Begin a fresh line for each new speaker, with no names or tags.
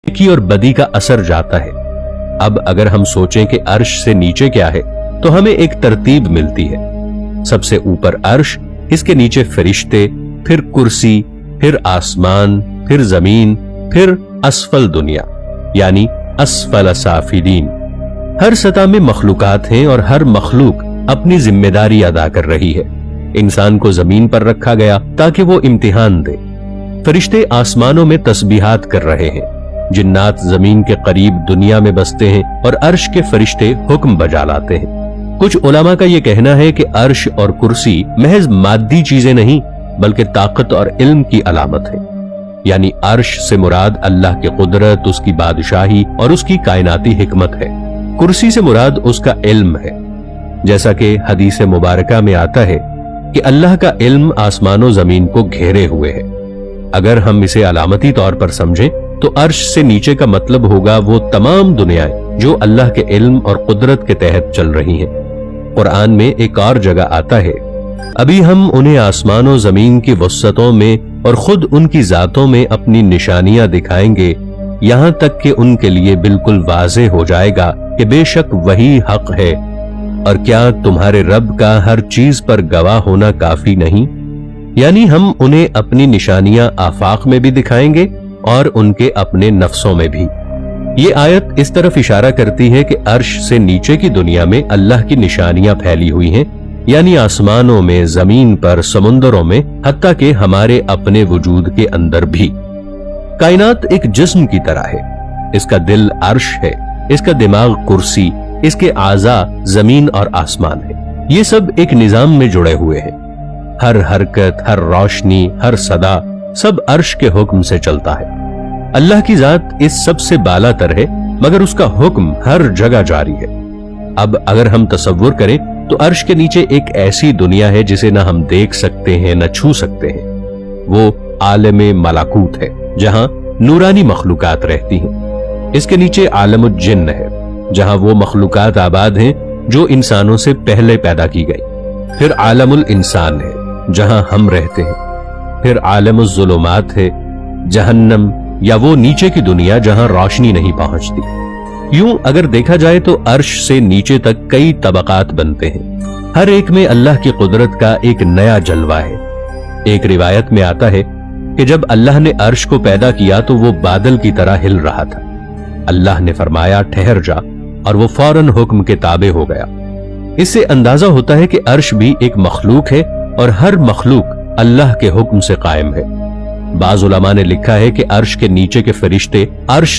नेकी और बदी का असर जाता है। अब अगर हम सोचें कि अर्श से नीचे क्या है तो हमें एक तरतीब मिलती है। सबसे ऊपर अर्श, इसके नीचे फरिश्ते, फिर कुर्सी, फिर आसमान, फिर जमीन, फिर असफल दुनिया यानी असफल साफिलीन। हर सतह में मखलूकात हैं और हर मखलूक अपनी जिम्मेदारी अदा कर रही है। इंसान को जमीन पर रखा गया ताकि वो इम्तिहान दे। फरिश्ते आसमानों में तस्बीहात कर रहे हैं, जिन्नात जमीन के करीब दुनिया में बसते हैं और अर्श के फरिश्ते हुक्म बजा लाते हैं। कुछ उलमा का यह कहना है कि अर्श और कुर्सी महज मादी चीजें नहीं बल्कि ताकत और इल्म की अलामत है। यानी अर्श से मुराद अल्लाह की कुदरत, उसकी बादशाही और उसकी कायनाती हिकमत है। कुर्सी से मुराद उसका इल्म है। जैसा कि हदीस मुबारका में आता है कि अल्लाह का इल्म आसमानों जमीन को घेरे हुए है। अगर हम इसे अलामती तौर पर समझें तो अर्श से नीचे का मतलब होगा वो तमाम दुनियाएं जो अल्लाह के इल्म और कुदरत के तहत चल रही हैं। कुरान में एक और जगह आता है, अभी हम उन्हें आसमानों जमीन की वसअतों में और खुद उनकी जातों में अपनी निशानियां दिखाएंगे, यहां तक कि उनके लिए बिल्कुल वाज़े हो जाएगा कि बेशक वही हक है। और क्या तुम्हारे रब का हर चीज पर गवाह होना काफी नहीं? यानी हम उन्हें अपनी निशानियां आफाक में भी दिखाएंगे और उनके अपने नफ्सों में भी। ये आयत इस तरफ इशारा करती है कि अर्श से नीचे की दुनिया में अल्लाह की निशानियां फैली हुई हैं, यानी आसमानों में, जमीन पर, समुंदरों में, हत्ता कि हमारे अपने वजूद के अंदर भी। कायनात एक जिस्म की तरह है। इसका दिल अर्श है, इसका दिमाग कुर्सी, इसके आज़ा जमीन और आसमान है। ये सब एक निजाम में जुड़े हुए हैं। हर हरकत, हर रोशनी, हर सदा सब अर्श के हुक्म से चलता है। अल्लाह की जात इस सब से बालातर है, मगर उसका हुक्म हर जगह जारी है। अब अगर हम तसव्वुर करें तो अर्श के नीचे एक ऐसी दुनिया है जिसे न हम देख सकते हैं न छू सकते हैं। वो आलमे मलाकूत है जहां नूरानी मखलूकात रहती हैं। इसके नीचे आलमुल जिन्न है जहां वो मखलूकात आबाद हैं जो इंसानों से पहले पैदा की गई। फिर आलमुल इंसान है जहां हम रहते हैं। फिर आलमुल ज़ुलुमात है, जहन्नम या वो नीचे की दुनिया जहां रोशनी नहीं पहुंचती। यूं अगर देखा जाए तो अर्श से नीचे तक कई तबकात बनते हैं। हर एक में अल्लाह की कुदरत का एक नया जलवा है। एक रिवायत में आता है कि जब अल्लाह ने अर्श को पैदा किया तो वो बादल की तरह हिल रहा था। अल्लाह ने फरमाया ठहर जा, और वो फौरन हुक्म के ताबे हो गया। इससे अंदाजा होता है कि अर्श भी एक मखलूक है और हर मखलूक अल्लाह के हुक्म से कायम है। बाज़ उलमा ने लिखा है कि अर्श के नीचे के फरिश्ते अर्श